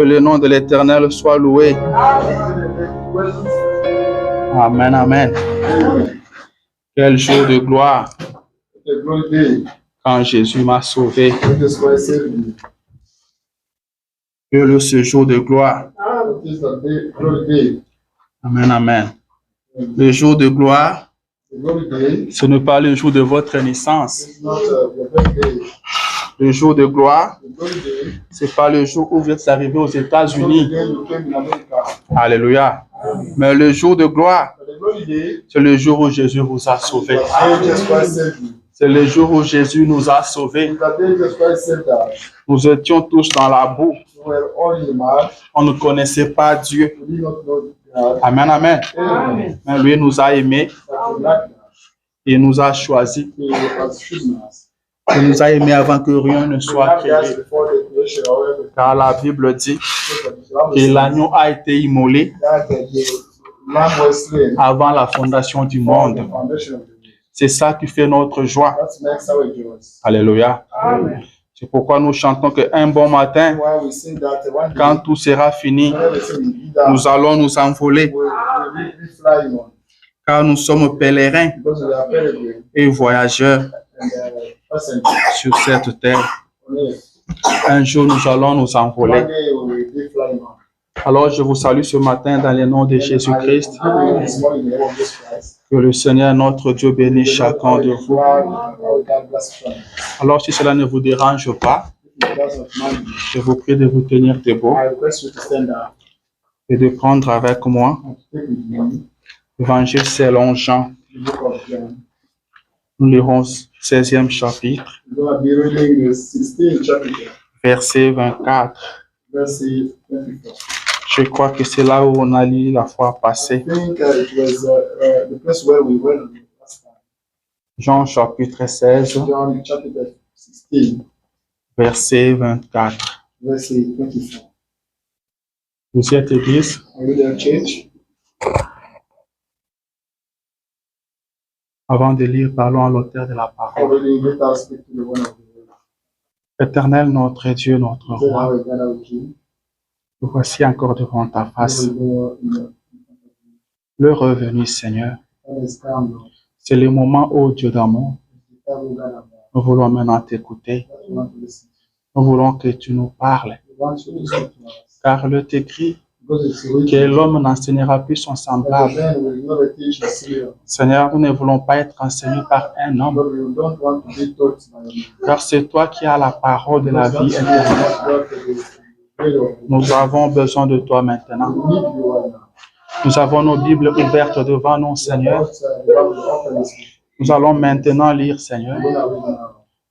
le nom de l'Éternel soit loué. Amen, amen. Quel jour de gloire quand Jésus m'a sauvé. Que ce jour de gloire. Amen, amen. Le jour de gloire, ce n'est pas le jour de votre naissance. Le jour de gloire, ce n'est pas le jour où vous êtes arrivé aux États-Unis. Alléluia. Mais le jour de gloire, c'est le jour où Jésus vous a sauvé. C'est le jour où Jésus nous a sauvés. Nous étions tous dans la boue. On ne connaissait pas Dieu. Amen, amen. Mais lui nous a aimés. Il nous a choisis. Il nous a aimés avant que rien ne soit créé. Car la Bible dit que l'agneau a été immolé avant la fondation du monde. C'est ça qui fait notre joie. Alléluia. C'est pourquoi nous chantons qu'un bon matin, quand tout sera fini, nous allons nous envoler. Car nous sommes pèlerins et voyageurs sur cette terre. Un jour, nous allons nous envoler. Alors, je vous salue ce matin dans le nom de Jésus-Christ. Que le Seigneur, notre Dieu, bénisse chacun de vous. Alors, si cela ne vous dérange pas, je vous prie de vous tenir debout et de prendre avec moi l'Évangile selon Jean. Nous lirons 16e chapitre, verset 24. Je crois que c'est là où on a lu la fois passée. Jean chapitre 16, verset 24. Vous y êtes église? Avant de lire, parlons à l'auteur de la parole. Éternel, notre Dieu, notre roi, nous voici encore devant ta face. Le revenu, Seigneur. C'est le moment, ô Dieu d'amour. Nous voulons maintenant t'écouter. Nous voulons que tu nous parles. Car le t'écrit que l'homme n'enseignera plus son semblable. Seigneur, nous ne voulons pas être enseignés par un homme. Car c'est toi qui as la parole de la vie éternelle. Nous avons besoin de toi maintenant. Nous avons nos Bibles ouvertes devant nous, Seigneur. Nous allons maintenant lire, Seigneur.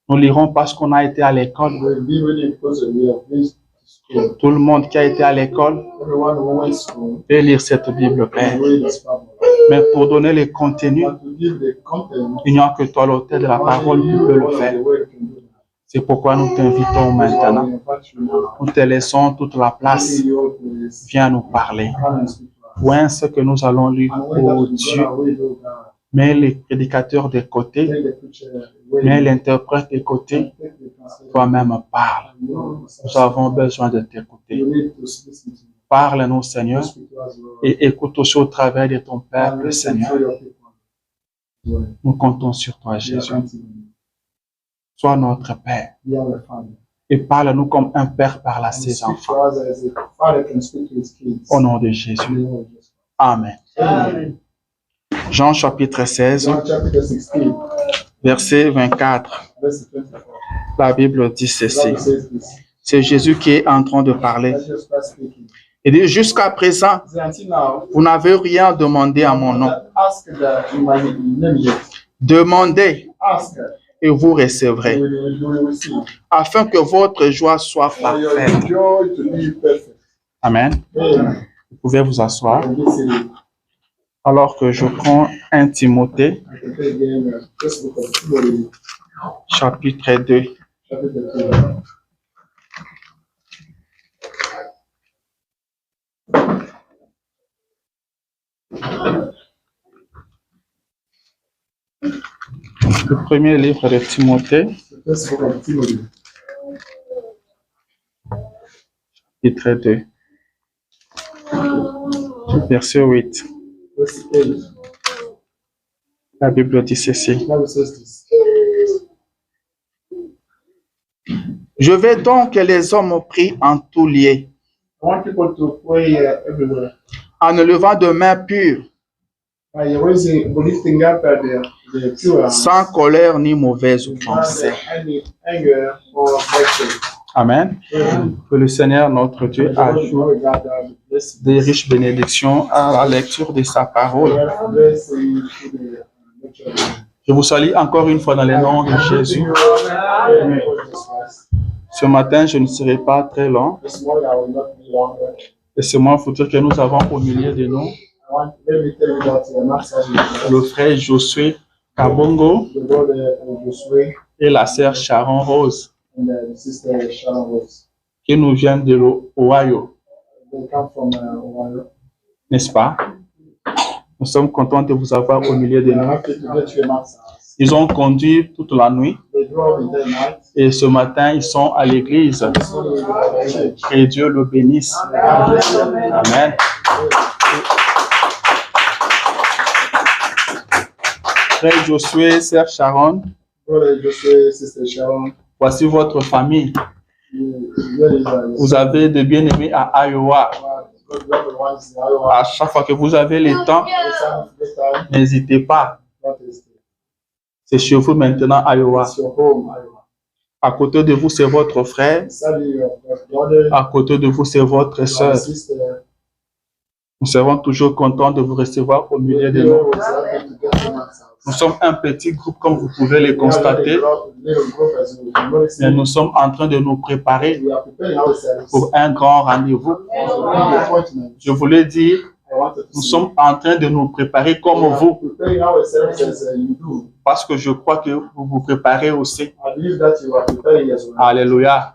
Nous lirons parce qu'on a été à l'école. Tout le monde qui a été à l'école peut lire cette Bible, Père. Mais pour donner le contenu, il n'y a que toi, l'auteur de la parole, qui peut le faire. C'est pourquoi nous t'invitons maintenant. Nous te laissons toute la place. Viens nous parler. Point ce que nous allons lire, ô Dieu. Mets les prédicateurs de côté. Mets l'interprète de côté. Toi-même parle. Nous avons besoin de t'écouter. Parle-nous, Seigneur, et écoute aussi au travers de ton peuple, Seigneur. Nous comptons sur toi, Jésus. Sois notre Père. Et parle-nous comme un père parle à ses enfants. Au nom de Jésus. Amen. Jean chapitre 16, verset 24. La Bible dit ceci. C'est Jésus qui est en train de parler. Il dit, jusqu'à présent, vous n'avez rien demandé à mon nom. Demandez et vous recevrez, afin que votre joie soit parfaite. Amen. Vous pouvez vous asseoir. Alors que je prends 1 Timothée, chapitre 2. Le premier livre de Timothée, Chapitre 2. Verset 8. La Bible dit ceci. Je vais donc que les hommes prient en tout lieu, en ne levant de mains pures, sans colère ni mauvaise pensée. Amen. Que le Seigneur notre Dieu ajoute des riches bénédictions à la lecture de sa parole. Je vous salue encore une fois dans le nom de Jésus. Ce matin, je ne serai pas très long. Laissez-moi vous dire que nous avons au milieu de nous le frère Josué Kabongo et la sœur Sharon Rose qui nous viennent de l'Ohio. N'est-ce pas? Nous sommes contents de vous avoir au milieu de nous. Ils ont conduit toute la nuit et ce matin, ils sont à l'église. Que Dieu le bénisse. Amen. Frère Josué, sœur Sharon, voici votre famille. Vous avez de bien-aimés à Iowa. À chaque fois que vous avez le temps, n'hésitez pas. C'est chez vous maintenant, Iowa. À côté de vous, c'est votre frère. À côté de vous, c'est votre sœur. Nous serons toujours contents de vous recevoir au milieu de nous. Nous sommes un petit groupe, comme vous pouvez le constater. Mais nous sommes en train de nous préparer pour un grand rendez-vous. Je voulais dire, nous sommes en train de nous préparer comme vous. Parce que je crois que vous vous préparez aussi. Alléluia.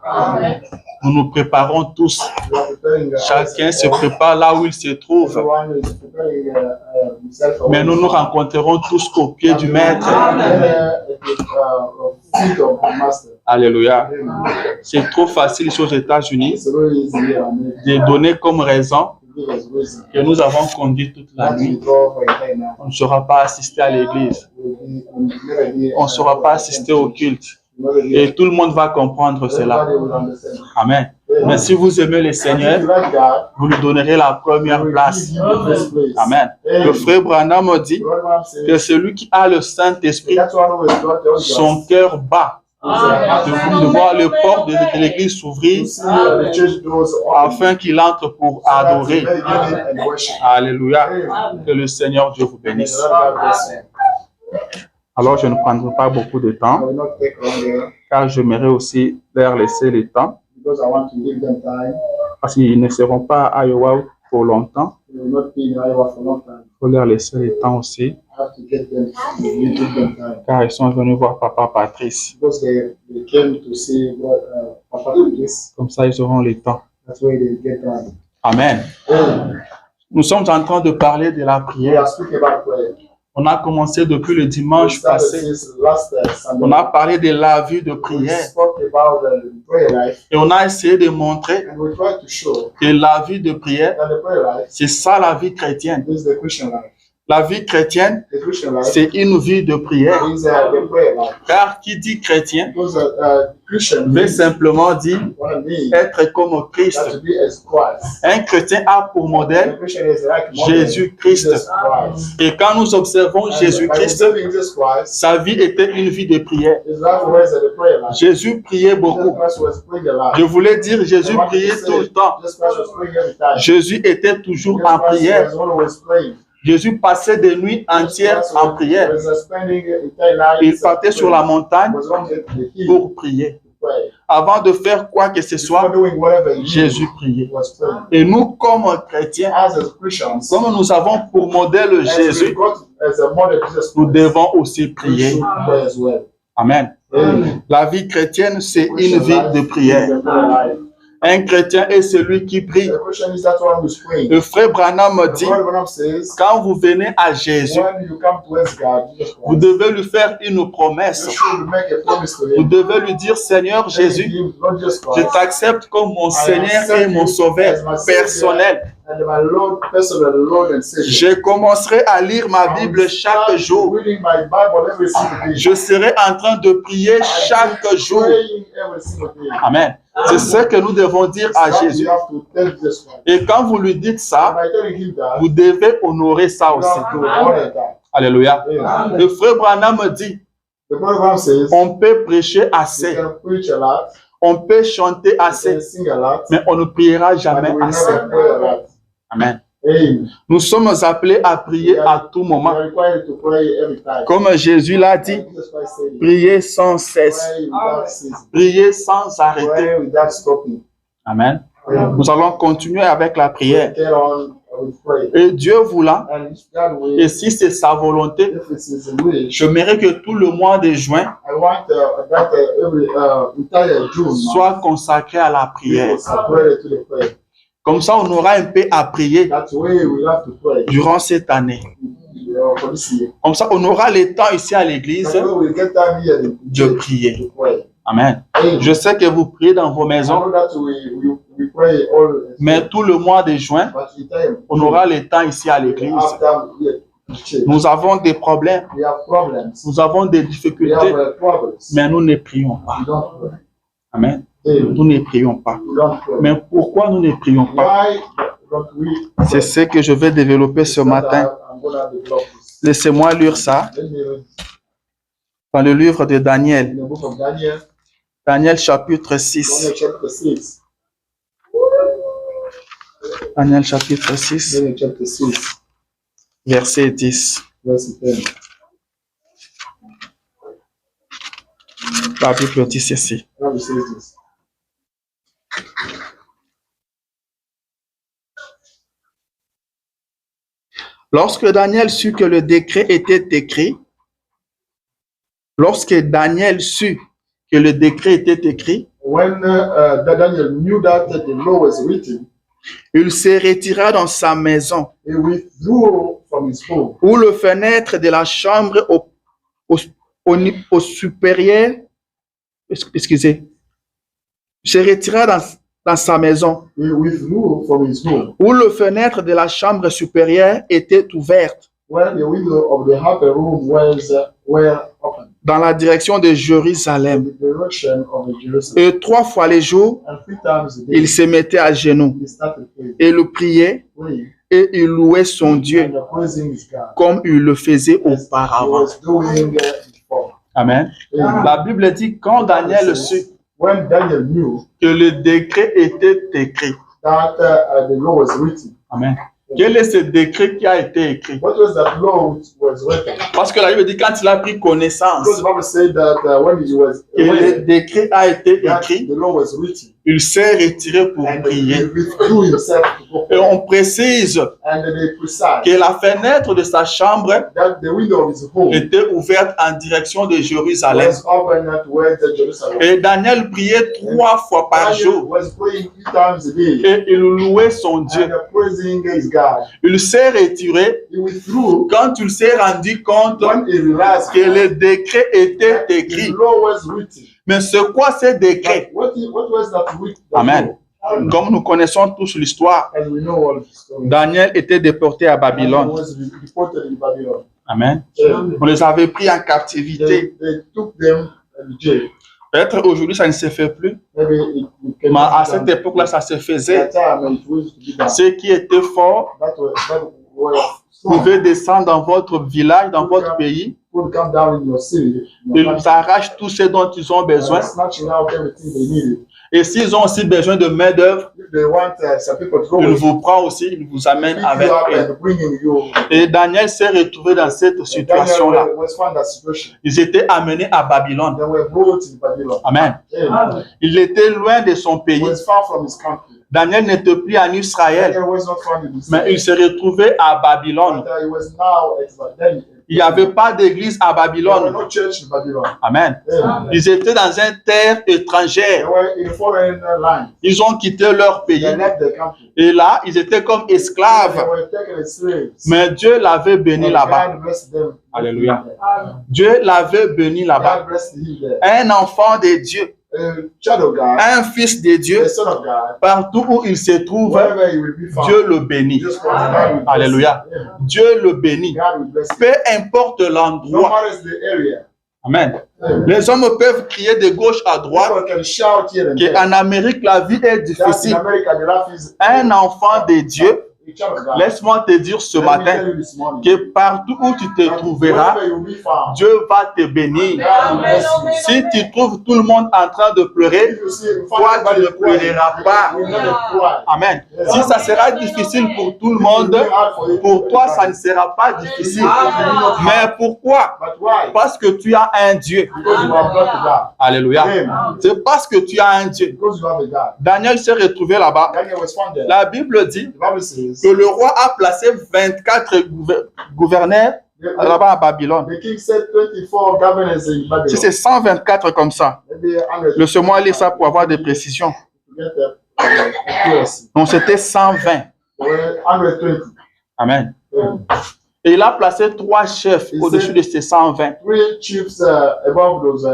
Nous nous préparons tous. Chacun se prépare là où il se trouve. Mais nous nous rencontrerons tous au pied du Maître. Alléluia. C'est trop facile aux États-Unis de donner comme raison que nous avons conduit toute la nuit. On ne sera pas assisté à l'église. On ne sera pas assisté au culte. Et tout le monde va comprendre cela. Amen. Mais si vous aimez le Seigneur, vous lui donnerez la première place. Amen. Le frère Branham dit que celui qui a le Saint-Esprit, son cœur bat de voir le port de l'église s'ouvrir afin qu'il entre pour adorer. Alléluia. Que le Seigneur Dieu vous bénisse. Alors, je ne prendrai pas beaucoup de temps, car j'aimerais aussi leur laisser le temps, parce qu'ils ne seront pas à Iowa pour longtemps. Il faut leur laisser le temps aussi, car ils sont venus voir Papa Patrice. Comme ça, ils auront le temps. Amen. Nous sommes en train de parler de la prière. On a commencé depuis le dimanche passé. On a parlé de la vie de prière. Et on a essayé de montrer que la vie de prière, c'est ça la vie chrétienne. La vie chrétienne, c'est une vie de prière. Car qui dit chrétien veut simplement dire être comme Christ. Un chrétien a pour modèle Jésus-Christ. Et quand nous observons Jésus-Christ, sa vie était une vie de prière. Jésus priait beaucoup. Je voulais dire Jésus priait tout le temps. Jésus était toujours en prière. Jésus passait des nuits entières en prière. Il partait sur la montagne pour prier. Avant de faire quoi que ce soit, Jésus priait. Et nous, comme chrétiens, comme nous avons pour modèle Jésus, nous devons aussi prier. Amen. La vie chrétienne, c'est une vie de prière. Un chrétien est celui qui prie. The Christian is that one who's praying. Le frère Branham me The dit, Lord Branham says, quand vous venez à Jésus, when you come towards God, Jesus vous Christ, devez lui faire une promesse. you should make a promise to Vous him. devez lui dire, Seigneur Jésus, Telling him, Lord Jesus je Christ, t'accepte comme mon Seigneur et mon Sauveur personnel. and my Lord, personal Lord and Savior. Je commencerai à lire ma Bible chaque jour. Reading my Bible every single day. Je serai en train de prier chaque jour. Praying every single day. Amen. C'est ce que nous devons dire à That Jésus. you have to tell Jesus Christ. Et quand vous lui dites ça, By telling him that, vous devez honorer ça you aussi. have to honor that. Alléluia. Amen. Le frère Branham me dit, The program says, on peut prêcher you assez, can preach a lot, on peut chanter you assez, can sing a lot, mais on ne priera but jamais you will assez. never pray a lot. Amen. Amen. Nous sommes appelés à prier à tout You moment. are required to pray every time. Comme Jésus l'a dit, Jesus Christ said it. priez sans cesse, Pray without ceasing. priez sans arrêter. Pray without stopping. Amen. Amen. Nous allons continuer avec la prière. Get on with prayer. Et Dieu voulant, And if God will, et si c'est sa volonté, if it's His will, j'aimerais que tout le mois de juin I want that every entire June soit consacré à la prière. is separated to the prayer. Comme ça, on aura un peu à prier That way we have to pray durant cette année. for this year. Comme ça, on aura le temps ici à l'église That way we get time here de prier. to pray. Amen. Amen. Je sais que vous priez dans vos I maisons, know that we pray all, mais tout le mois de juin, but the time on aura le temps ici à we l'église. have time here to change. Nous avons des problèmes, We have problems. nous avons des We difficultés, have problems. mais nous ne prions pas. We don't pray. Amen. Amen. Nous ne prions pas. We don't pray. Mais pourquoi nous ne prions pas? Why don't we C'est pray? ce que je vais développer ce matin. I'm gonna develop this. Laissez-moi lire ça Let me read dans le livre de Daniel. in the book of Daniel, Daniel chapitre 6. Daniel chapter 6. Daniel chapitre 6, Daniel chapter 6, verset 10. verse 10. La Bible dit ceci. Bible says this. Lorsque Daniel sut que le décret était écrit, lorsque Daniel sut que le décret était écrit, When Daniel knew that the law was written, il se retira dans sa maison, he withdrew from his home, où le fenêtre de la chambre au supérieur, excusez, se retira dans sa maison, he withdrew from his home, où le fenêtre de la chambre supérieure était ouverte when the window of the upper room were open, dans la direction de Jérusalem. in the direction of Jerusalem. Et 3 fois les jours, And 3 times a day, il se mettait à genoux he started praying, et le priait et il louait son Dieu and praising his God, comme il le faisait as he auparavant. was doing before. Amen. Amen. La Bible dit quand Daniel sut When Daniel knew que le décret était écrit. that the law was written, Amen. Quel est ce décret qui a été écrit? what was that law which was written? Parce que la Bible dit quand il a pris connaissance Because the Bible said that when he was que le aware décret a été that écrit, the law was written, il s'est retiré pour and he prier. withdrew himself to go Et pray. on précise And they precise que la fenêtre de sa chambre that the window of his home était ouverte en direction de Jérusalem. was open towards Jerusalem. Et Daniel priait 3 fois par Daniel jour was praying 3 times a day et il louait son Dieu. and praising his God. Il s'est retiré He withdrew quand il s'est rendu compte when he realized que le décret était that the écrit. law was written. Mais c'est quoi ce décret? What was that written? Amen. Comme nous connaissons tous l'histoire, And we know all the story. Daniel était déporté à Daniel Babylone. was deported in Babylon. Amen. Yeah. On les avait pris en captivité. They took them to jail. Peut-être aujourd'hui ça ne se fait plus, Maybe it came mais à down. cette époque-là ça se At faisait. that time, it used to be done. Ceux qui étaient forts That was strong. pouvaient descendre dans votre village, dans votre pays. Would come down in your city. Ils arrachent tout ce dont ils ont besoin. Snatching out everything they needed. Et s'ils ont aussi besoin de main-d'œuvre, If they want some people to go ils with vous prennent aussi, ils vous amènent pick avec you up eux. and bringing you. Et Daniel s'est retrouvé dans cette situation-là. Daniel was found that situation. Ils étaient amenés à Babylone. They were brought in Babylon. Amen. Amen. Il était loin de son He pays. was far from his country. Daniel n'était plus en Israël, Daniel was not found in mais il Israel. s'est retrouvé à Babylone. But he was now at Babylon. Il n'y avait pas d'église à There were Babylone. no church in Babylon. Amen. Amen. Ils étaient dans une terre They étrangère. were in a foreign land. Ils ont quitté leur They pays. left the country. Et là, ils étaient comme They esclaves. were taken as slaves. Mais Dieu l'avait béni And là-bas. God blessed them. Alléluia. Dieu l'avait béni là-bas. God blessed him there. Un enfant de Dieu, A child of God, un fils de Dieu, the son of God, partout où il se trouve, wherever he will be found, Dieu le bénit. just God will bless Alléluia. him. Amen. Dieu le bénit. God will bless him. Peu importe No l'endroit. matter the area. Amen. Amen. Les hommes peuvent crier de gauche à droite People can shout here and there. qu'en Amérique, la vie est That in difficile. America, the life is Un enfant de Dieu, a child of God. laisse-moi te dire ce Let me tell matin you this morning. que partout où tu te trouveras, Wherever you will be found, Dieu va te bénir. God will bless you. Si tu trouves tout le monde en train de pleurer, If you see toi, tu ne pleureras pas. you will never cry. Amen. Si ça sera difficile pour tout le monde, pour toi, ça ne sera pas difficile. Mais pourquoi? But why? Parce que tu as un Dieu. Because you have got a God. Alléluia. Amen. C'est parce que tu as un Dieu. Because you have a God. Daniel s'est retrouvé là-bas. Daniel was found there. La Bible dit The Bible says que le roi a placé 24 gouverneurs là-bas à Babylone. the king said 24 governors in Si Babylon. c'est 124 comme ça, Maybe 100. laisse-moi lire ça pour avoir des précisions. To get the accuracy. Donc c'était 120. There were 120. Amen. Et il a placé 3 chefs au-dessus de ces 120. Three chiefs above those.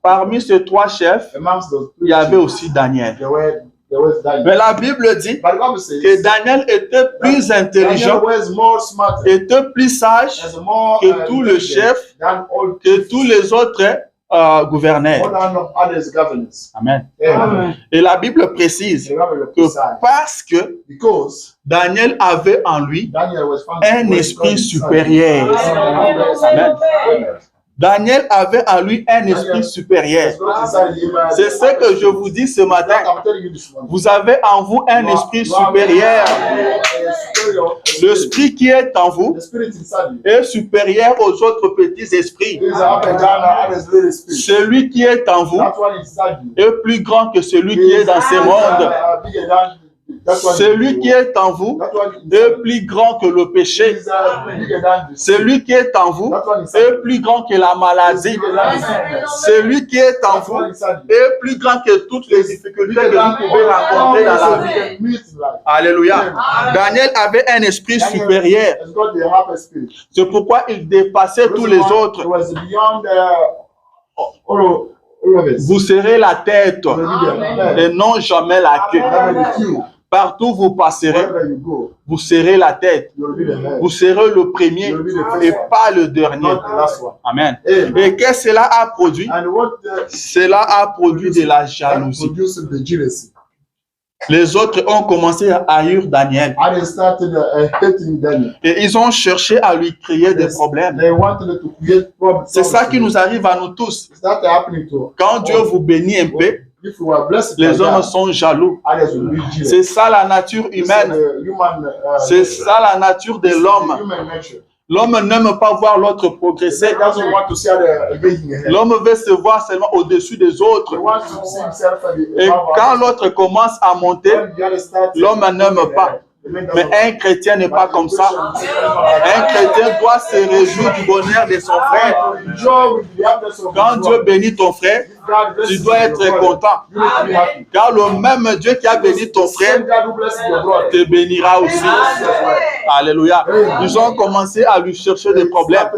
Parmi ces 3 chefs, Amongst those il three y avait chiefs, aussi Daniel. there was Daniel. Mais la Bible dit But the Bible says que Daniel était plus Daniel intelligent, was more smart, était plus sage as more que tout le intelligent chef, than all que tous les autres gouverneurs. more than others governors. Amen. Amen. Et la Bible précise The Bible que precise. parce que Because Daniel avait en lui Daniel was found un esprit supérieur. Amen. Daniel avait en lui un esprit supérieur. C'est ce que je vous dis ce matin. Vous avez en vous un esprit supérieur. L'esprit qui est en vous est supérieur aux autres petits esprits. Celui qui est en vous est plus grand que celui qui est dans ce monde. Celui qui est en vous est plus grand que le péché. Celui qui est en vous est plus grand que la maladie. Celui qui est en vous est plus grand que toutes les difficultés que vous pouvez rencontrer dans la vie. Alléluia. Daniel avait un esprit supérieur. C'est pourquoi il dépassait tous les autres. Vous serez la tête et non jamais la queue. Partout où vous passerez, vous serez la tête. Vous serez le premier et pas le dernier. Amen. Et qu'est-ce que cela a produit? Cela a produit de la jalousie. Les autres ont commencé à haïr Daniel. Et ils ont cherché à lui créer des problèmes. C'est ça qui nous arrive à nous tous. Quand Dieu vous bénit un peu, les hommes sont jaloux. C'est ça la nature humaine. C'est ça la nature de l'homme. L'homme n'aime pas voir l'autre progresser. L'homme veut se voir seulement au-dessus des autres. Et quand l'autre commence à monter, l'homme n'aime pas. Mais un chrétien n'est pas comme ça. Un chrétien doit se réjouir du bonheur de son frère. Quand Dieu bénit ton frère, tu dois être content. Car le même Dieu qui a béni ton frère te bénira aussi. Alléluia. Ils ont commencé à lui chercher des problèmes.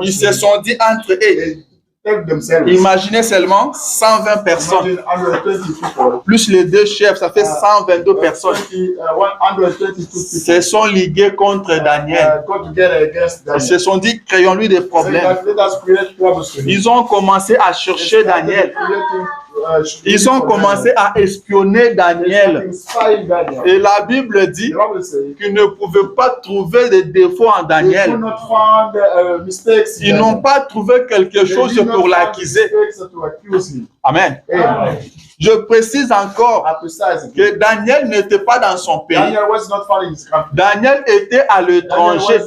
Ils se sont dit entre eux. Imaginez seulement 120 personnes. Plus les 2 chefs, ça fait 122 personnes. Se sont ligués contre Daniel. Ils se sont dit, créons-lui des problèmes. Ils ont commencé à chercher Daniel. Ils ont commencé à espionner Daniel. Et la Bible dit qu'ils ne pouvaient pas trouver de défauts en Daniel. Ils n'ont pas trouvé quelque chose pour l'accuser. Amen. Je précise encore que Daniel n'était pas dans son pays. Daniel était à l'étranger.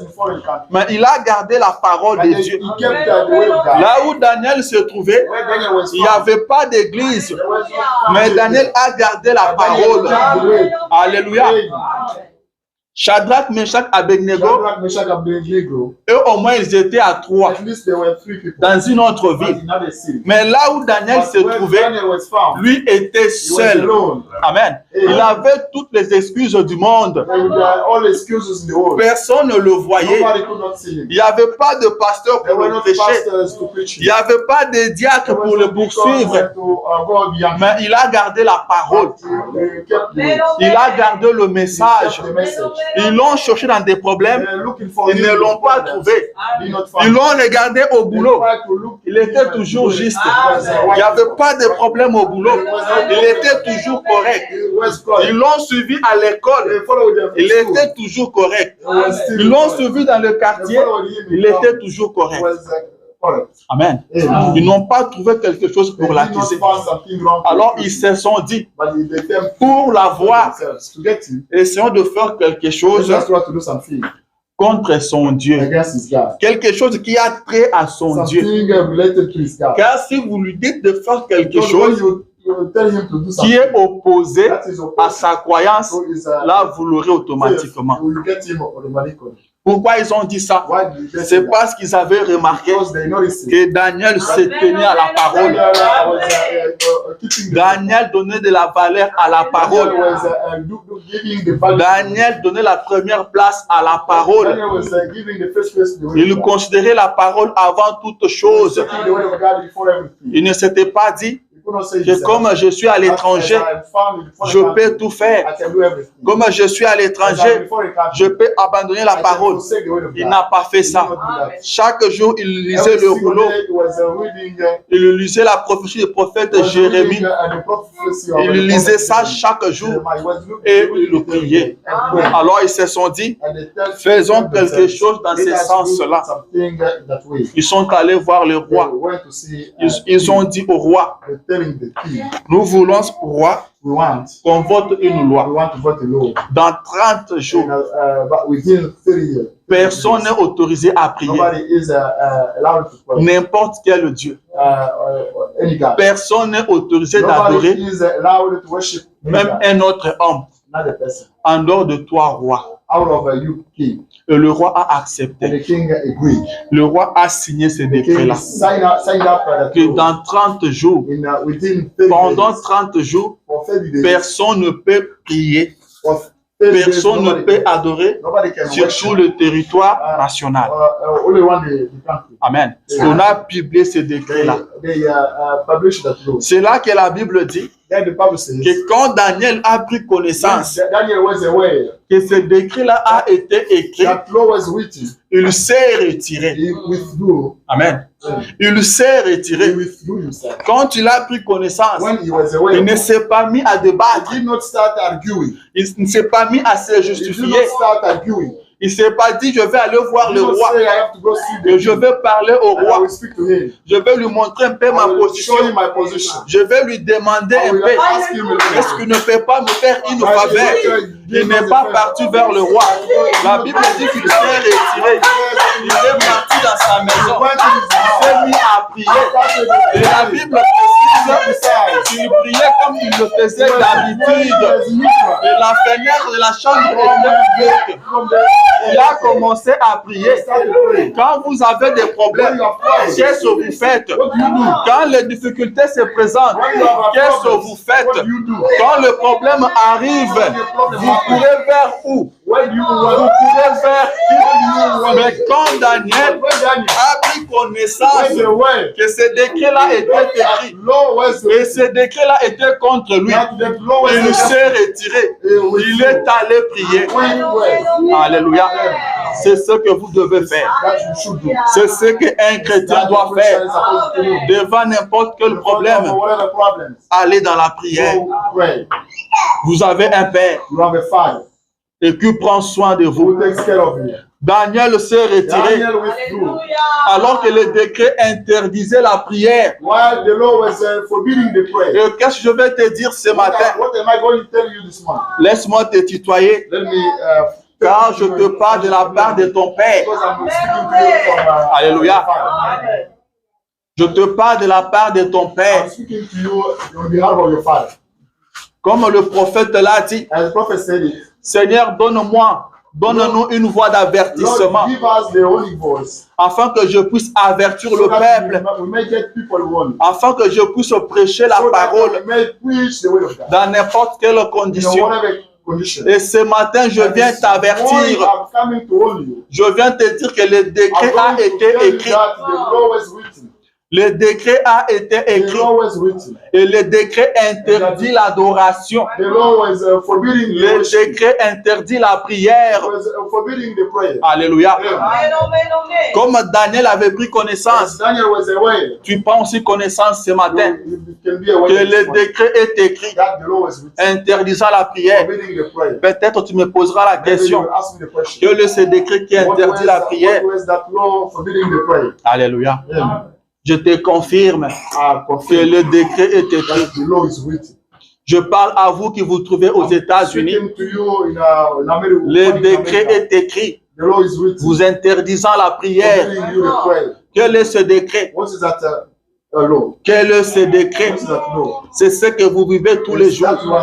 Mais il a gardé la parole de Dieu. Là où Daniel se trouvait, il n'y avait pas d'église. Mais Daniel a gardé la parole. Alléluia. Shadrach, Meshach, Abednego, Shadrach, Meshach, Abednego, eux au moins ils étaient à 3 at least there were 3 people dans une autre but ville. in another city. Mais là où Daniel But se where trouvait, Daniel was found, lui était he was seul. alone. Amen. Il avait toutes les excuses du monde. And all excuses in the world. Personne ne le voyait. Nobody could not see him. Il n'y avait pas de pasteur There pour were le no prêcher. pastors to preach Il n'y him. avait pas de diacre There was pour le no people poursuivre. to go beyond. Mais il a gardé la parole. He kept the Il a gardé le message. message. Ils l'ont cherché dans des problèmes. They were looking for Ils him. ne l'ont pas trouvé. Did not Ils find. l'ont regardé au They boulot. tried to look. Il était toujours juste. Il n'y avait pas de problème au boulot. Il était toujours correct. He was correct. Ils l'ont suivi à l'école. They followed him. Il était toujours correct. Ils l'ont suivi dans le quartier. Il était toujours correct. Correct. Amen. Amen. Ils n'ont pas trouvé quelque chose They pour did not l'accuser. find something wrong. Alors ils se sont dit, But they came pour l'avoir, themselves to get him. essayons de faire quelque They chose just try to do something contre son Dieu. against his God. Quelque chose qui a trait à son Dieu. Something related to his God. Car si vous lui dites de faire quelque Because when chose you tell him to do qui something est opposé that is à opposed sa croyance, to his là vous l'aurez automatiquement. you will get him automatically. Pourquoi ils ont dit ça? Why did they say C'est that? parce qu'ils avaient remarqué Because they noticed it. que Daniel se tenait à la parole. Daniel was keeping the Daniel donnait de la valeur à la parole. Daniel was giving the value. Daniel donnait la première place à la parole. Daniel was giving the first place to the word Il of God. considérait la parole avant toute chose. Taking the word of God before everything. Il ne s'était pas dit You could not say que this, comme je suis à l'étranger, as I'm found in foreign je country, peux tout faire. I can do everything. Comme je suis à As I'm l'étranger, in foreign country, je peux abandonner la I can parole. forsake the word of Il God. n'a pas fait He did ça. not do that. Chaque jour, il lisait Every le single rouleau. day he was reading, Il lisait la prophétie du prophète he was Jérémie. reading, the prophecy of Il the lisait prophet ça Jeremiah. chaque jour He was looking et at il le priait. and praying. Alors ils se sont dit, And they tell faisons quelque themselves, chose dans let ce us do sens-là. something that way. Ils sont allés voir le They roi. went to see, Ils ont dit au roi, they're telling the king, nous voulons, roi, we want qu'on vote une loi. to vote a law. Dans 30 jours, But within 30 years, personne n'est autorisé à prier. nobody is allowed to pray. N'importe quel Dieu. Any God. Personne n'est autorisé Nobody d'adorer is allowed to worship any même God, un autre homme not a person. en dehors de toi, roi. Out of you, king. Et le roi a And accepté. the king agreed. Le roi a signé ce The king décret-là. signed up that Que law. dans 30 jours, Within 30 pendant days, 30 jours, for 30 days, personne ne peut prier. for 30 days, Personne ne nobody peut can- adorer nobody can sur worship. tout le territoire national. Only one the country. Amen. On a publié ce décret-là. They published that law. C'est là que la Bible dit Then the Bible says, que quand Daniel a pris connaissance Daniel was aware que ce décret-là a été écrit, that law was written. il s'est retiré. He withdrew. Amen. Il s'est He retiré. withdrew himself. Quand il a pris connaissance, When he was aware, il ne s'est pas mis à débattre. he did not start arguing. Il ne s'est pas mis à se He did justifier. not start arguing. Il ne s'est pas dit, je vais aller voir He le did not roi. say, I have to go see the Et je vais parler au and I roi. will speak to him. Je vais lui montrer un peu I ma will position. show him my position. Je vais lui demander I un will peu. ask him a Est-ce qu'il ne peut pas me faire une faveur? Il n'est pas parti vers le roi. La Bible dit qu'il s'est retiré. Il est parti dans sa maison. Il s'est mis à prier. Et la Bible précise qu'il priait comme il le faisait d'habitude. Et la fenêtre de la chambre était ouverte. Il a commencé à prier. Quand vous avez des problèmes, qu'est-ce que vous faites? Quand les difficultés se présentent, qu'est-ce que vous faites? Quand le problème arrive, vous courez vers où? Vous courez vers qui? Mais quand Daniel a pris connaissance que ce décret-là était écrit et ce décret-là était contre lui, il s'est retiré. Il est allé prier. Alléluia. C'est ce que vous devez faire. C'est ce qu'un chrétien doit faire. Devant n'importe quel problème, allez dans la prière. Vous avez un Père et qui prend soin de vous. Daniel s'est retiré alors que le décret interdisait la prière. While the law was forbidding the prayer. Et qu'est-ce que je vais te dire ce matin? What am I going to tell you this morning? Laisse-moi te tutoyer, Let me car je te parle de la part de ton Père. because I'm speaking to you from Alléluia. Father. Je te parle de la part de ton Père. I'm speaking to you on behalf of your Father. Comme le prophète l'a dit, As the prophet said it, Seigneur, donne-moi Donne-nous une voix Lord, d'avertissement give us the Holy Voice. afin que je puisse avertir So le that peuple, we may get people warned. afin que je puisse prêcher la So that parole we may preach the word of God. dans n'importe quelle In condition. whatever condition. Et ce matin, je And viens this morning, t'avertir, I'm coming to warn you. je viens te dire que le décret I'm a going to été tell you écrit. that the law was written. Le décret a été The écrit. law was written. Et le décret interdit l'adoration. The law was forbidding the Le worship. décret interdit la It prière. was forbidding the prayer. Alléluia. Amen. Comme Daniel avait pris connaissance, As Daniel was aware, tu prends aussi connaissance ce matin you can be aware que this le morning décret est écrit that the law was written. interdisant la prière. Forbidding the prayer. Peut-être tu me poseras la Maybe you question. will ask me the question. Quel est ce décret qui interdit la prière? What was that law forbidding the prayer? Alléluia. Amen. Je te confirme I que confirm le décret est écrit. that the law is written. Je parle à vous qui vous trouvez aux États-Unis. Speaking to you in America. Le décret est écrit, The law is written. vous interdisant la prière. Forbidding you the prayer. Quel est ce décret? What is that law? Quel est ce décret? What is that law? C'est ce que vous vivez tous les It's that jours. you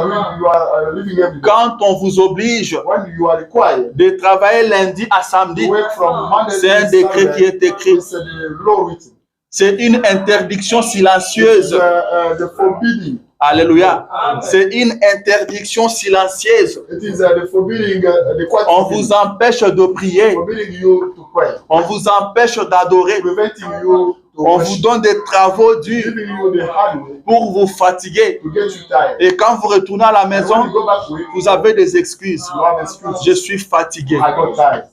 are living every day. Quand on vous oblige When you are required de travailler lundi à to samedi, work from Monday c'est un to décret Sunday, qui est écrit. it's the law written. C'est une interdiction It's silencieuse. the forbidding. Alléluia. C'est une interdiction silencieuse. It is the forbidding, the quiet On forbidding. vous empêche de prier. Forbidding you to pray. On vous empêche d'adorer. Preventing you to On vous worship. donne des travaux durs Giving you the hard way pour vous fatiguer. to get you tired. Et quand vous retournez à la And maison, when you go back to it, vous avez des excuses. you have excuses. Je suis fatigué. I got tired.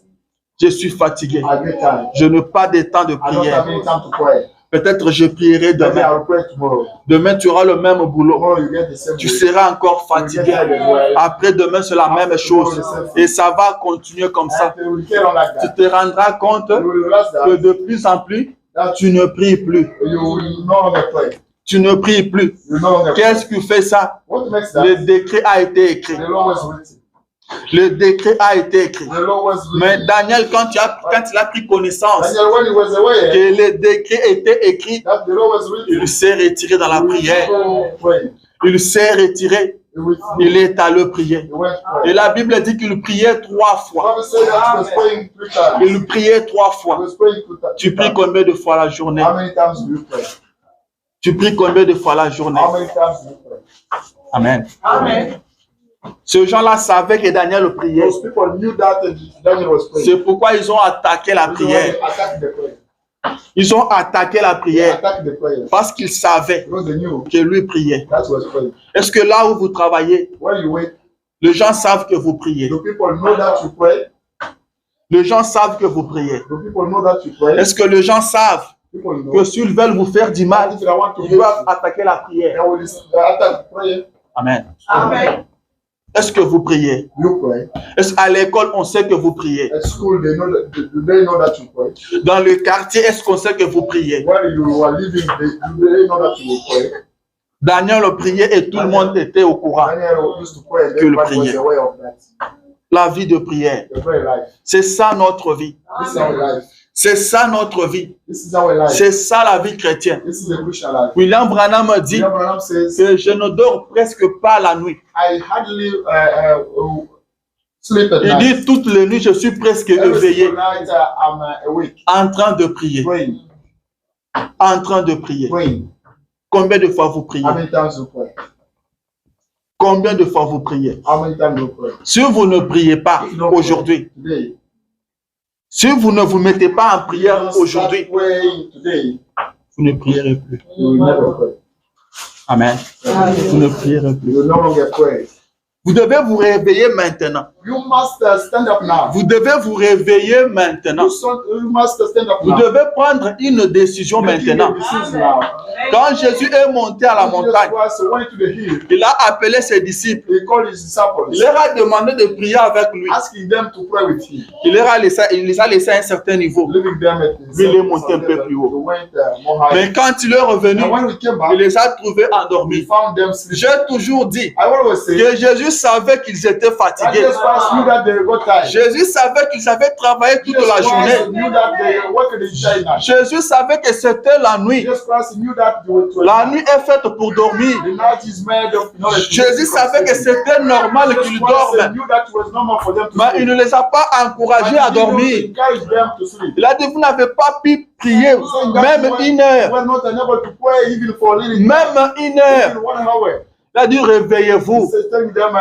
Je suis fatigué. I get tired. Je n'ai pas de temps de I don't have prière. any time to pray. Peut-être je prierai Maybe demain. I'll pray tomorrow. Demain, tu auras le même boulot. Tomorrow you get the same Tu way. seras encore fatigué. Après demain, c'est la même chose. Et ça va continuer comme ça. And we carry on like Tu that. te rendras compte You will realize que that de plus en plus, that tu ne pries plus. you will no longer pray. Tu ne pries plus. You no longer pray. Qu'est-ce qui fait ça? What makes Le that? décret a été écrit. The law was written. Le décret a été écrit. The law was Mais written. Daniel, quand il a pris connaissance Daniel, when he was aware que le décret était écrit, that the law was written, il s'est retiré dans la he prière. prayed. Il s'est retiré. He went Il est allé prier. He went Et pray. la Bible dit qu'il priait 3 fois. Bible said that he was praying 3 times. Il priait 3 He fois. was praying 3 times. Tu pries combien de fois la journée? How many times do you pray? Tu pries combien de fois la journée? How many times do you pray? Amen. Amen. Ces gens-là savaient que Daniel priait. Those people knew that Daniel was praying. C'est pourquoi ils ont attaqué la So when prière. they attacked the prayer. Ils ont attaqué la They prière attacked the prayer. parce qu'ils savaient Because they knew que lui priait. that was praying. Est-ce que là où vous travaillez, When you wait, les gens savent que vous priez? do people know that you pray? Les gens savent que vous priez. Do people know that you pray? Est-ce que les gens savent People know. que s'ils veulent vous faire du mal, If they want to ils hate doivent you, attaquer la they prière? will attack prayer. Amen. Amen. Est-ce que vous priez? You pray. Est-ce qu'à l'école, on sait que vous priez? At school, they know that. Do they know that you pray? Dans le quartier, est-ce qu'on sait que vous priez? Where you are living, do they know that you pray? Daniel priait et tout le monde était au courant. Daniel used to pray, and Que le everybody was prier. aware of that. La vie de prière. The prayer life. C'est ça notre vie. This is our life. C'est ça notre vie. This is our life. C'est ça la vie chrétienne. This is the Christian life. William Branham dit William Branham says, que je ne dors presque pas la nuit. I hardly sleep at Il night. dit toutes les nuits, je suis presque Every éveillé single night I'm awake, en train de prier. praying, En train de prier. praying. Combien de fois vous priez? How many times you pray? Combien de fois vous priez? How many times you pray? Si vous ne priez pas aujourd'hui, Today. si vous ne vous mettez pas en prière Don't aujourd'hui, start praying today. vous ne prierez plus. You will never pray. Amen. Vous ne prierez plus. You will no longer pray. Vous devez vous réveiller maintenant. You must stand up now. Vous devez vous réveiller maintenant. You must stand up Vous now. devez prendre une décision Making maintenant. a decision now. Quand Jésus est monté à la Jesus montagne, Christ went to the hill. il a appelé ses disciples. He called his disciples, Il leur a demandé de prier avec lui. asking them to pray with him. Il les a laissé à un certain niveau. Leaving them at Lui, il est monté un peu plus haut. They went more high. Mais quand il est revenu, And when we came back, il les a trouvés we endormis. found them sleeping. J'ai toujours dit I always say que Jésus savait qu'ils étaient that fatigués. Jesus Christ knew that they got tired. Jésus savait qu'ils avaient travaillé toute Jesus la Christ journée. knew that they worked the entire night. Jésus savait que c'était la nuit. Jesus Christ knew that they were to La nuit est faite pour dormir. the night is made of knowledge. Jésus savait que c'était normal Jesus qu'ils Christ dorment. knew that it was normal for them to Mais il sleep. ne les a pas encouragés à But he didn't dormir. encourage them to sleep. Il a dit, vous n'avez pas pu prier même une We heure. were not unable to pray even for a little time, Même une heure. even 1 hour. Il a dit, réveillez-vous. He's telling them,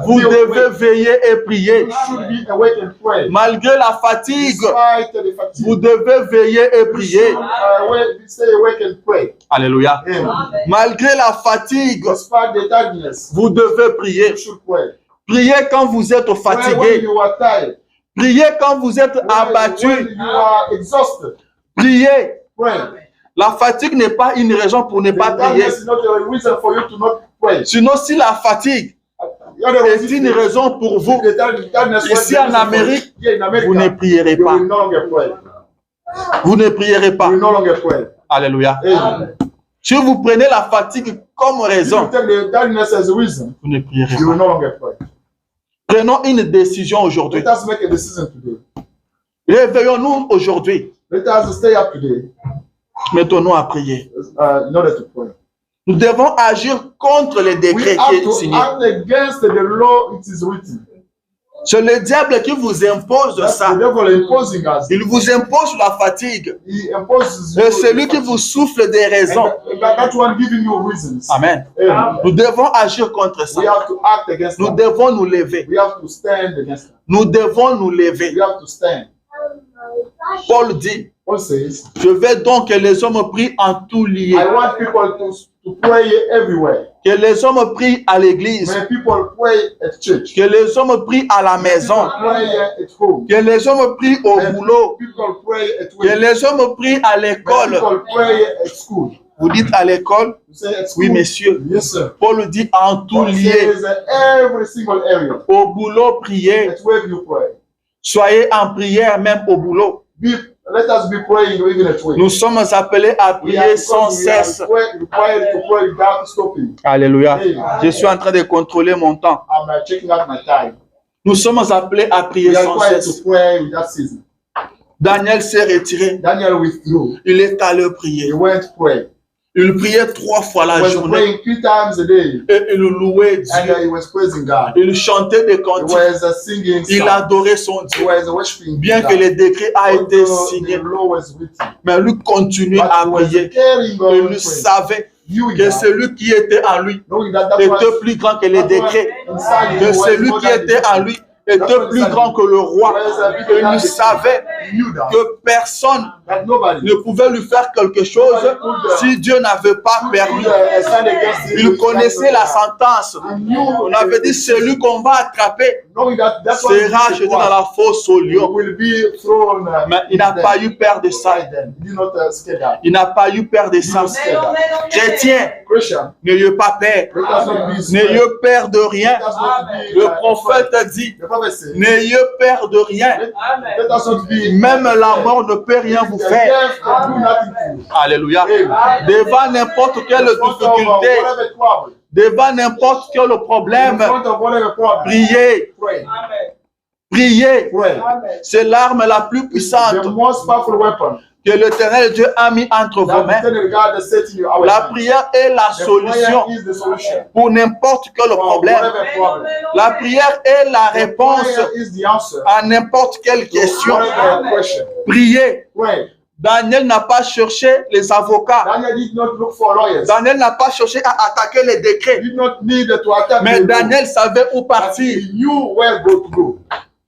Vous be devez awake. veiller et prier. You should be awake and pray. Malgré la fatigue, Despite the fatigue. vous devez veiller et You prier. should, stay awake and pray. Alléluia. Amen. Malgré la fatigue, Despite the tiredness, vous devez prier. you should pray. Priez quand vous êtes When fatigué. you are tired, Priez quand vous êtes when abattu. you are exhausted, Priez. pray. La fatigue n'est pas une raison pour ne The pas prier. tiredness is not a reason for you to not pray. Sinon, si la fatigue The other est reason une is- raison pour vous, the tiredness was ici the en reason for Amérique, you. Here in America, vous ne prierez you pas. will no longer pray. Vous ne prierez pas. You will no longer pray. Alléluia. Amen. Si vous prenez la fatigue comme If you raison, take the tiredness as a reason, vous ne prierez you will pas. no longer pray. Prenons une décision aujourd'hui. Let us make a decision today. Réveillons-nous aujourd'hui. Let us stay up today Mettons-nous à prier. in order to pray. Nous devons agir contre les We décrets qui have sont to signés. act against the law it is written. C'est le diable qui vous impose That's ça. the devil imposing us. Il vous impose la fatigue. He imposes Et c'est lui qui vous souffle des raisons. And that one giving you reasons. Amen. Amen. Nous devons agir contre ça. We have to act against Nous them. devons nous lever. We have to stand against them. Nous devons nous lever. We have to stand. Paul dit, Paul says, je vais donc que les hommes prient en tout lieu. I want people to pray everywhere. Que les hommes prient à l'église. When people pray at church, Que les hommes prient à la maison. pray at home, Que les hommes prient au boulot. people pray at Que work, les hommes prient à l'école. people pray at school. Vous dites à l'école? You say at school? Oui, monsieur. Yes, sir. Paul dit en tout Paul lieu. says every single area. Au boulot, priez. At work you pray. Soyez en prière même au boulot. Let us be praying even at work. Nous sommes appelés à prier sans cesse. Required to pray without stopping. Alléluia. Je suis en train de contrôler mon temps. I'm checking out my time. Nous sommes appelés à prier We are sans required cesse. to pray without ceasing. Daniel s'est retiré. Daniel withdrew. Il est allé He prier. went to pray. Il priait 3 fois He la was journée. praying 3 times a day. Et il louait And Dieu. he was praising God. Il chantait des He cantiques. was singing Il songs. adorait son He Dieu. was worshiping Bien God. que le décret a été Although signé. the law was written. Mais lui continuait But à he was prier. carrying on Il praying. savait Viewing que that, celui qui était en lui knowing that that était was plus grand que les décrets. inside Que him was celui more qui than était the en lui était plus grand que le roi. Et il savait He knew that, que personne that nobody ne pouvait lui faire quelque chose si Dieu n'avait pas permis. could stand against him. Il connaissait la sentence. He knew On avait dit, celui qu'on va attraper knowing that that one sera jeté dans la fosse au lion. will be thrown. Mais il n'a pas eu peur de ça. He did not scare that. Il n'a pas eu peur de ça. Chrétien, Christian, n'ayez pas peur. let us not be scared. N'ayez peur de rien. Let us not be, Le prophète dit, the prophet said, n'ayez peur de rien. let us not be Même la mort ne peut rien vous the faire. death can do nothing to you. Alléluia. Devant n'importe quelle In front of difficulté, whatever trouble, devant n'importe quel in problème, front of whatever problem, priez, pray. priez. Pray. C'est l'arme la plus The puissante most powerful weapon que l'Éternel Dieu a mis entre vos that mains. the eternal God has set in your La hands. prière est la The solution prayer is the solution pour n'importe quel for problème. whatever problem. La prière est la The réponse prayer is the answer à n'importe quelle to question. whatever question. Priez. Pray. Daniel n'a pas cherché les avocats. Daniel did not look for lawyers. Daniel n'a pas cherché à attaquer les décrets. He did not need to attack Mais the law. Daniel savait où But partir. he knew where to go.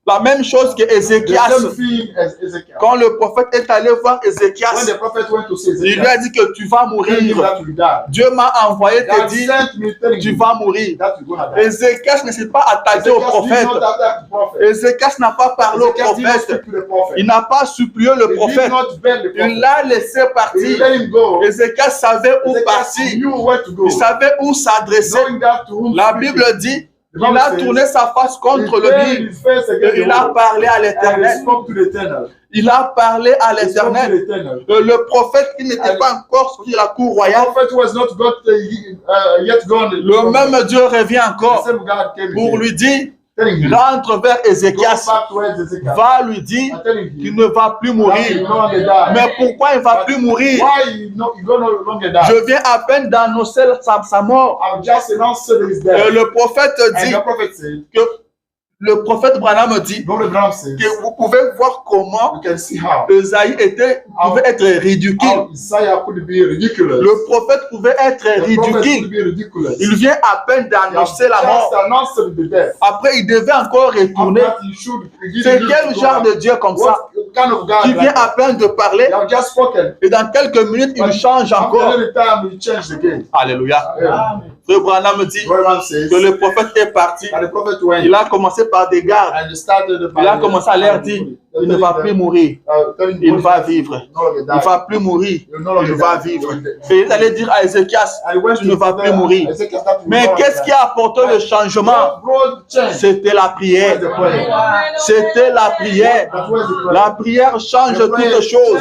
La même chose que The Ézéchias. same thing as Ezekiel. Quand le prophète est allé voir When Ézéchias, the prophet went to see il lui Ezekiel, a dit que tu vas he told him mourir. that you will die. Dieu m'a envoyé te God dire, sent me telling tu you vas mourir. that you're gonna die. Ézéchias ne s'est pas attaqué au Ezekiel did prophète. not attack the prophet. Ézéchias n'a pas parlé au Ezekiel did not prophète. speak to the prophet. Il n'a pas supplié le He did prophète. not beg the Il prophet. l'a laissé He partir. let him go. Ézéchias savait où Ezekiel partir. knew where to go. Il savait où s'adresser. Knowing that to whom La to speak. Bible dit qu'il a tourné sa face He contre le turned mur. his face against Et il the a wall. parlé à And he l'Éternel. spoke to the eternal. Il a parlé à He spoke to l'Éternel. the eternal. Le prophète qui n'était pas encore sorti de la cour The royale, prophet was not yet gone. le même Dieu revient The encore same God came pour again lui dire, telling him, rentre vers go Ézéchias, back towards Ezekiel. va lui dire I'm telling him, qu'il ne va plus that he mourir. will no longer die. Mais pourquoi il ne va plus mourir? Why he go no longer die? Je viens à peine d'annoncer sa mort. I've just announced his Et death. le prophète And dit the prophet said, que le prophète Branham dit Brother Branham says, que vous pouvez voir comment you can see how Esaïe pouvait être ridicule. Isaiah could be ridiculous. Le prophète pouvait être The prophet could ridicule. be ridiculous. Il vient à peine d'annoncer la Just mort. announced the death. Après, il devait encore retourner. After that, you should C'est quel genre de Dieu comme ça What kind of God qui vient like à that? peine de parler You have just spoken. et dans quelques minutes, il change After encore. any time, you change again. Alléluia. Yeah. Frère Branham dit Brother Branham says, que le prophète est parti. and the prophet went, Il a commencé par des gardes. and he started the Il a commencé à leur dire, il ne va plus mourir. Il va vivre. Il ne va plus mourir. Il va vivre. Et il allait dire à Ézéchias, tu ne vas plus mourir. Mais qu'est-ce qui a apporté le changement? C'était la prière. C'était la prière. La prière change toutes choses.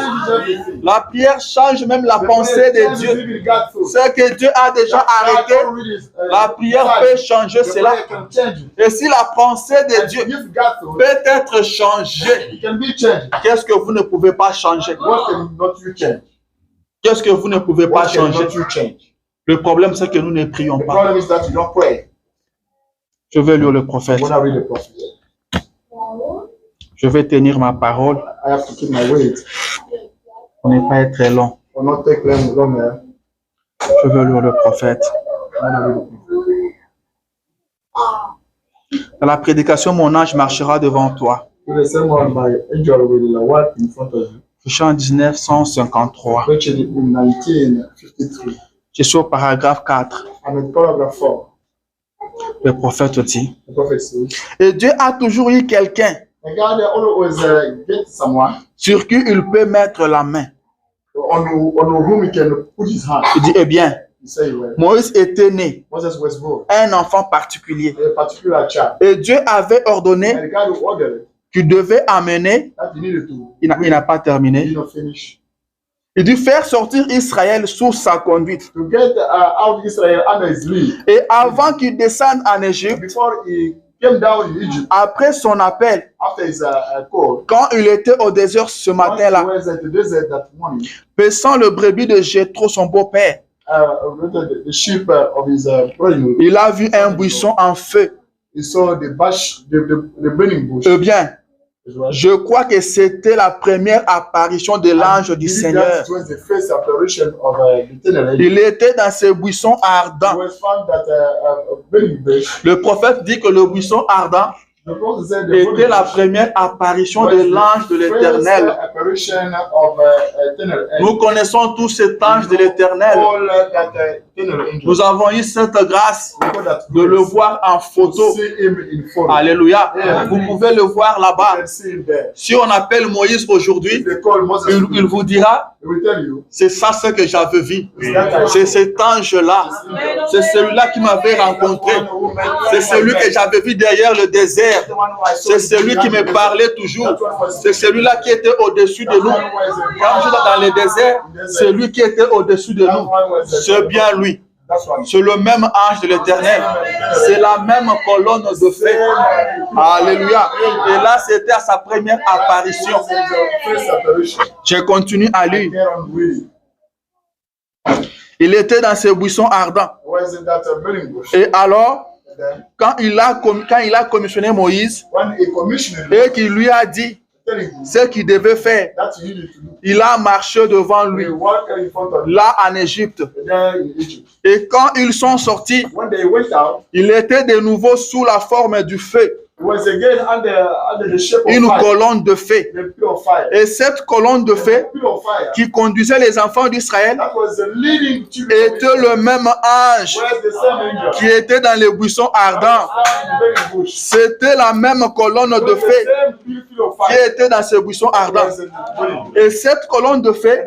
La prière change même la pensée de Dieu. Ce que Dieu a déjà arrêté, la prière peut changer cela. Et si la pensée de Dieu peut être changée, qu'est-ce que vous ne pouvez pas changer? Qu'est-ce que vous ne pouvez pas changer? Le problème, c'est que nous ne prions pas. Je vais lire le prophète. Je vais tenir ma parole. On n'est pas très long. Je veux lire le prophète. Dans la prédication, mon ange marchera devant toi. Chant 1953. Je suis au paragraphe 4. Le prophète dit, et Dieu a toujours eu quelqu'un sur qui il peut mettre la main. Il dit, eh bien, Moïse était né, un enfant particulier. Et Dieu avait ordonné qu'il devait amener, il n'a pas terminé, il dit faire sortir Israël sous sa conduite. Et avant qu'il descende en Égypte, après son appel, quand il était au désert ce matin-là, paissant le brebis de Jéthro, son beau-père, il a vu un buisson en feu. Eh bien, je crois que c'était la première apparition de l'ange du Seigneur. Il était dans ce buisson ardent. Le prophète dit que le buisson ardent était la première apparition de l'ange de l'Éternel. Nous connaissons tous cet ange de l'Éternel. Nous avons eu cette grâce de le voir en photo. Alléluia. Vous pouvez le voir là-bas. Si on appelle Moïse aujourd'hui, il vous dira, c'est ça ce que j'avais vu. C'est cet ange-là. C'est celui-là qui m'avait rencontré. C'est celui que j'avais vu derrière le désert. C'est celui qui me parlait toujours. C'est celui-là qui était au-dessus de nous. Quand je suis dans le désert, c'est lui qui était au-dessus de nous. C'est bien lui. C'est le même ange de l'Éternel. C'est la même colonne de feu. Alléluia. Et là, c'était à sa première apparition. Je continue à lire. Il était dans ce buisson ardent. Et alors, quand il a commissionné Moïse et qu'il lui a dit ce qu'il devait faire, il a marché devant lui, là en Égypte. Et quand ils sont sortis, il était de nouveau sous la forme du feu. Une colonne de feu. Et cette colonne de feu qui conduisait les enfants d'Israël était le même ange qui était dans les buissons ardents. C'était la même colonne de feu qui était dans ces buissons ardents. Et cette colonne de feu,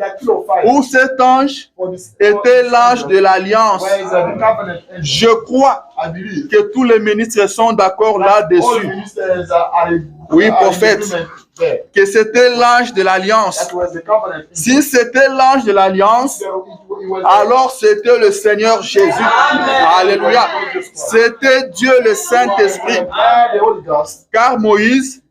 où cet ange était l'ange de l'alliance. Je crois I believe que tous les ministres sont d'accord all là-dessus. ministers are Oui, are in prophète. agreement there. Que c'était l'ange de l'alliance. That was the covenant. Si c'était l'ange de l'alliance, It was alors c'était le Seigneur Jésus. Alléluia. C'était Dieu le Saint-Esprit. the Holy Ghost. Car Moïse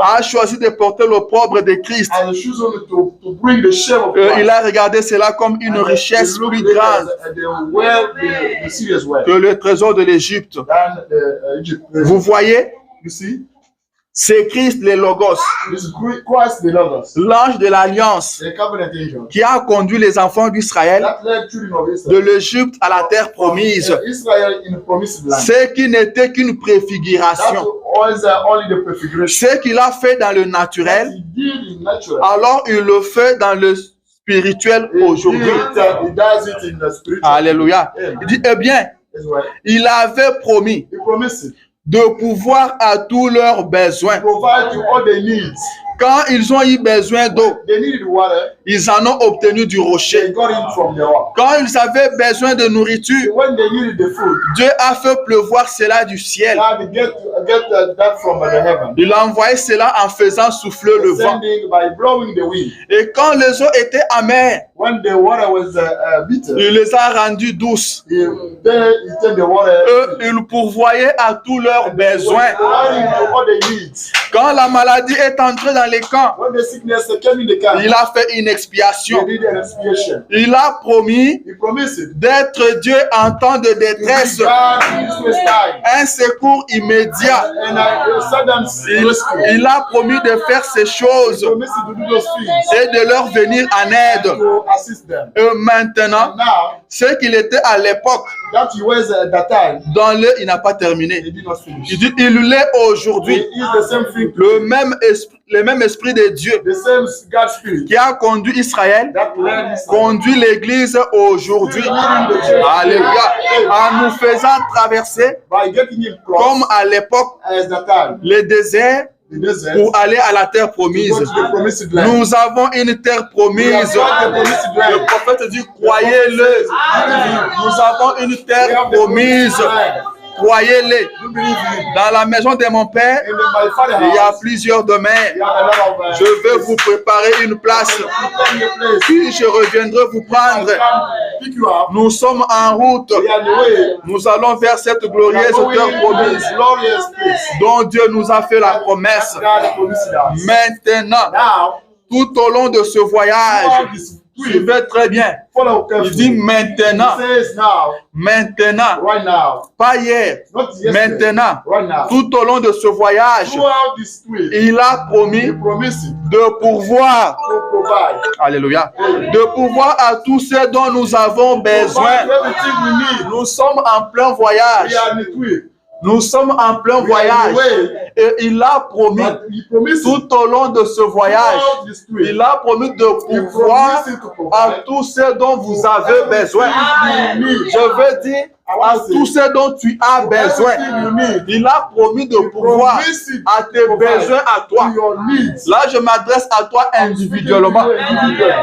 a choisi de porter l'opprobre de Christ. And the shoes only to bring the shame of Il a regardé cela comme une richesse plus grande the serious way que le trésor de l'Égypte. than Egypt. Vous voyez, You see, c'est Christ le Logos, this is Christ the Logos, l'ange de l'alliance, the covenant angel qui a conduit les enfants d'Israël that led children of de Israel l'Égypte à la terre promise. Israel in the promised land. Ce qui n'était qu'une That préfiguration. was only the prefiguration. Ce qu'il a fait dans le That naturel, he did in natural. alors il le fait dans le spirituel aujourd'hui. He does it in the spiritual. Alléluia. Il dit, eh bien, That's why il avait promis he promised it. de pouvoir à tous leurs besoins. Provide you all the needs. Quand ils ont eu besoin d'eau, They needed water. ils en ont obtenu du They rocher. got it from the rock. Quand ils avaient besoin de nourriture, When they needed the food, Dieu a fait pleuvoir cela du ciel. now they get that from the heaven. Il a envoyé cela en faisant souffler le vent. Sending by blowing the wind. Et quand les eaux étaient amères, When the water was bitter, il les a rendues douces. he turned the water. Il pourvoyait à tous leurs besoins. Providing you all the needs. Quand la maladie est entrée dans les camps, When the sickness came in the camp, il a fait une he expiation. did an expiation. Il a promis He promised it. d'être Dieu en temps de détresse, God in Christmas time. un secours immédiat. And sudden rescue. Il a promis de faire ces choses He promised to do those things et de leur venir en aide. to assist them. Et maintenant, And now, ce qu'il était à l'époque, that he was at that time, dans le, il n'a pas terminé. he did not finish. Il dit, il l'est aujourd'hui. It is the same thing. Le même esprit de Dieu The same God spirit qui a conduit Israël, that led Israel. conduit l'Église aujourd'hui. Alléluia. En nous faisant traverser, By getting him comme cross à l'époque, as that time, le désert the desert, pour aller à la terre to promise. go to the promised land. Nous avons une terre promise. We have got the promised land. Le prophète dit, croyez-le. Nous avons une We terre have the promise. promised land. Croyez-le. You believe in it. Dans la maison de mon père, In my father's il y a house, plusieurs domaines. we have a lot of Je vais vous préparer une place. prepare a place. Puis je reviendrai vous I prendre. can pick you up. Nous sommes en route. We are on the way. Nous allons vers cette We are glorieuse going terre to promise this glorious place. dont Dieu nous a fait la promesse. God promised us. Maintenant, Now, tout au long de ce voyage, throughout this trip, suivez très bien. follow Il dit carefully. maintenant, It says now, maintenant, right now, pas hier, not yesterday, maintenant, right now. tout au long de ce voyage, Throughout this trip, il a he promis promised de pourvoir, to provide. alléluia, de pourvoir à tous ceux dont nous avons besoin. Provide everything we need. Nous sommes en plein voyage. We are in the trip. Nous sommes en plein We are in voyage. the way. Et il a promis But he promised tout au long de ce voyage, throughout this trip. il a promis de He pourvoir promised to à provide. tous ceux dont vous avez besoin. Everything you need. Je veux dire à tous ceux dont tu as besoin. Everything you need. Il a promis de pourvoir Promised à tes besoins à toi. to your needs. Là, je m'adresse à toi individuellement.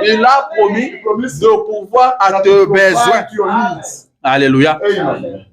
Il a promis de pourvoir à tes besoins. To your needs. Alléluia. Amen.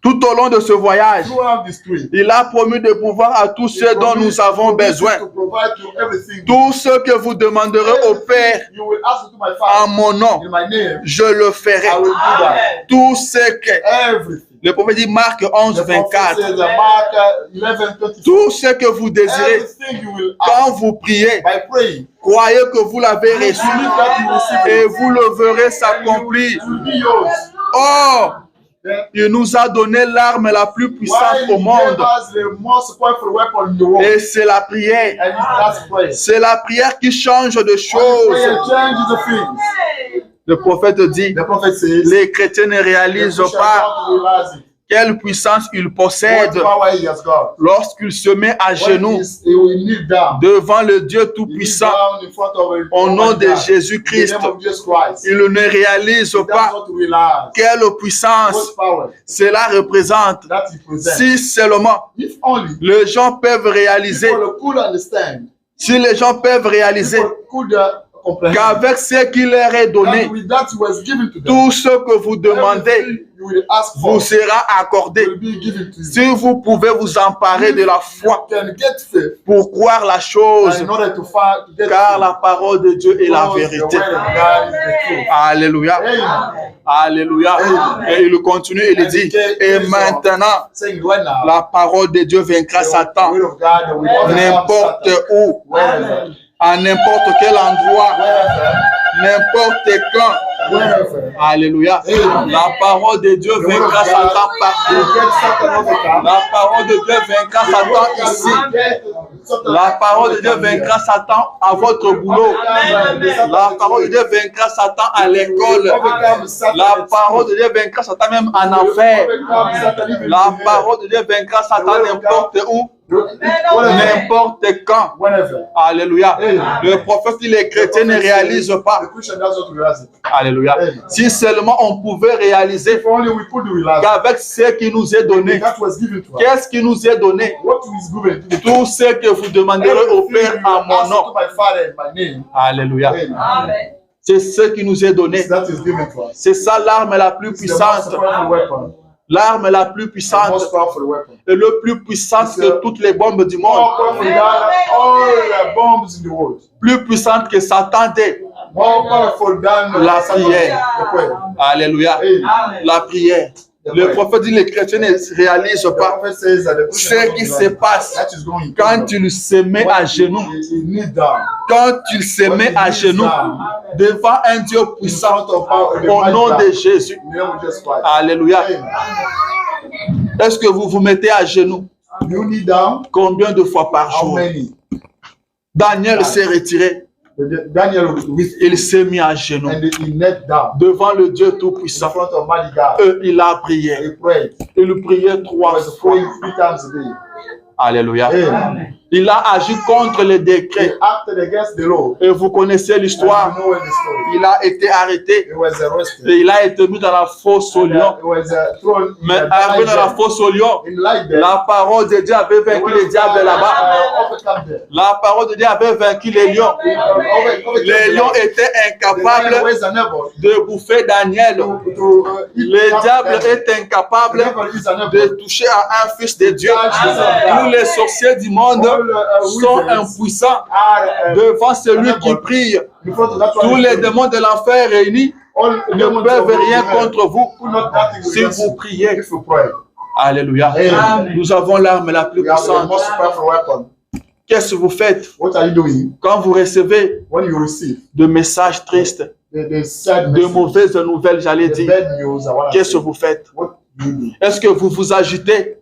Tout au long de ce voyage, Throughout this trip. il a promis de pouvoir à tous ceux dont nous avons besoin. To provide to everything. Tout ce que vous demanderez au Père You will ask to my en Father mon nom, in my name. je le ferai. I will do that. Tout ce que Everything. le prophète dit, Marc 11, The prophet 24. says, Mark 11:24. Tout ce que vous désirez Everything you will quand ask vous priez, by praying. croyez que vous l'avez reçu Believe that you receive et it. vous le verrez s'accomplir. It will be yours. Or, Then il nous a donné l'arme la plus puissante why au he monde. gave us the most powerful weapon in the world. Et c'est la prière. And that's prayer. C'est la prière qui change de Prayer choses. changes the things. Le prophète dit, The prophet says, les chrétiens ne réalisent pas quelle puissance il possède what power he has got. lorsqu'il se met à genoux He will kneel down. devant le Dieu He kneel Tout-Puissant down in front of au nom de In Jésus-Christ. the name of Jesus Christ. Il ne réalise He does pas not realize quelle puissance what power cela représente. that he presents. Si seulement If only les gens peuvent réaliser, people could understand, si les gens peuvent réaliser people could comprehend. Qu'avec ce qui leur est donné, That with that was given to them, tout ce que vous demandez everything you will ask for vous sera accordé. will be given to you. Si vous pouvez vous emparer de la foi You can get faith pour croire la chose, in order to get car faith. la parole de Dieu est la Because the vérité. word of God is the truth. Alléluia. Amen. Alléluia. Amen. Et il continue, il dit, et maintenant, Saying right now, la parole de Dieu vaincra Satan the word of God will overcome n'importe Satan. où, Wherever, à n'importe quel endroit, wherever, n'importe quand. wherever. Alléluia. Amen. La parole de Dieu The word of vaincra God Satan will partout. get Satan overcome. La parole de Dieu vaincra Satan ici. La parole de Dieu vaincra Satan à votre boulot. La parole de Dieu vaincra Satan à l'école. La parole de Dieu vaincra Satan même en enfer. La parole de Dieu vaincra Satan n'importe où, n'importe quand. Alléluia. Le prophète dit les chrétiens ne réalisent pas. Alléluia. Si seulement on pouvait réaliser qu'avec ce qui nous est donné, qu'est-ce qui nous est donné? Tout ce que vous demanderez au Père en mon nom. Alléluia. C'est ce qui nous est donné. C'est ça l'arme la plus puissante. L'arme la plus puissante et le plus puissante que toutes les bombes du monde. Plus puissante que Satan est. La prière. Alléluia. La prière. Le prophète dit les chrétiens ne réalisent pas ce qui se passe quand tu se mets à genoux. Quand tu se mets à genoux devant un Dieu puissant au nom de Jésus. Alléluia. Est-ce que vous vous mettez à genoux? Combien de fois par jour? Daniel s'est retiré. Il s'est mis à genoux devant le Dieu Tout-Puissant. Il a prié. Il priait 3 fois. Alléluia. Il a agi contre les décrets. Et vous connaissez l'histoire. Il a été arrêté. Et il a été mis dans la fosse au lion. Mais arrivé dans la fosse au lion, la parole de Dieu avait vaincu les diables là-bas. La parole de Dieu avait vaincu les lions. Les lions étaient incapables de bouffer Daniel. Les diables étaient incapables de toucher à un fils de Dieu. Tous les sorciers du monde sont impuissants devant celui qui prie. Tous les démons de l'enfer réunis ne peuvent rien contre vous si vous priez. Alléluia. Nous avons l'arme la plus puissante. Qu'est-ce que vous faites quand vous recevez de messages tristes, de mauvaises nouvelles, j'allais dire? Qu'est-ce que vous faites? Est-ce que vous vous agitez?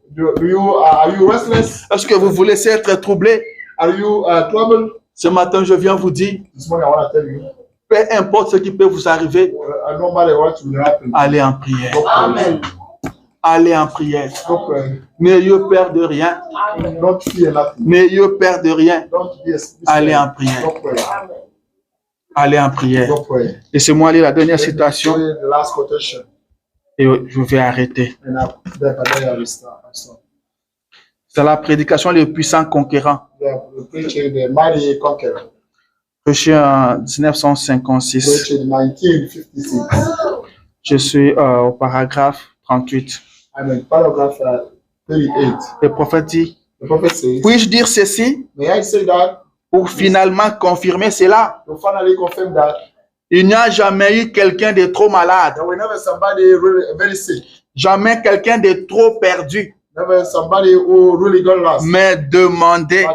Est-ce que vous vous laissez être troublé? Ce matin, je viens vous dire, peu importe ce qui peut vous arriver, allez en prière. Amen. Allez en prière. N'ayez peur de rien. N'ayez peur de rien. Allez en prière. Allez en prière. Laissez-moi lire la dernière citation. Et je vais arrêter. C'est la prédication des puissants conquérants. Prêché en 1956. Je suis au paragraphe 38. Le prophète dit, puis-je dire ceci pour finalement confirmer cela? Il n'y a jamais eu quelqu'un de trop malade. Jamais quelqu'un de trop perdu. Mais demandez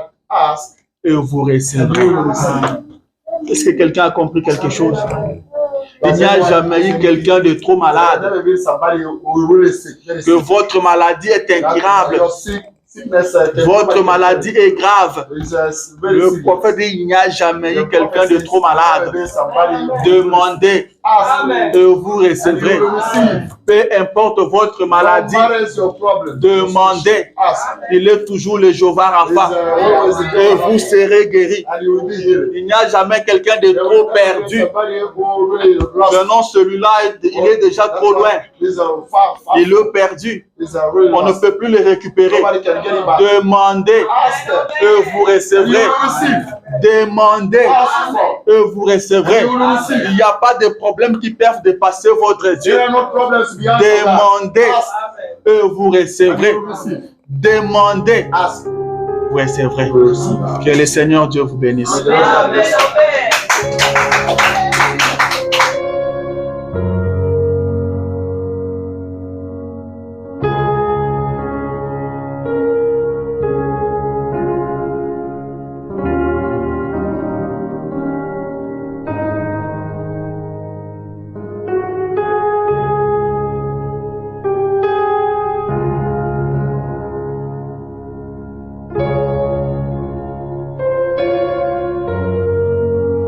et vous recevrez. Est-ce que quelqu'un a compris quelque chose? Il n'y a jamais eu quelqu'un de trop malade. Que votre maladie est incurable. Votre maladie est grave. Le prophète dit, il n'y a jamais eu quelqu'un de trop malade. Demandez et vous recevrez. Peu importe votre maladie, demandez. Il est toujours le Jéhovah Rapha et vous serez guéri. Il n'y a jamais quelqu'un de trop perdu. Maintenant, celui-là, il est déjà trop loin. Il est perdu. On ne peut plus le récupérer. Demandez et vous recevrez. Demandez et vous recevrez. Il n'y a pas de problème qui peuvent dépasser votre Dieu. There are no problems beyond God. Demandez Ask, et vous and recevrez. you will receive. Demandez, Ask, vous recevrez. you will receive. Que le Seigneur Dieu vous bénisse. May the Lord bless you.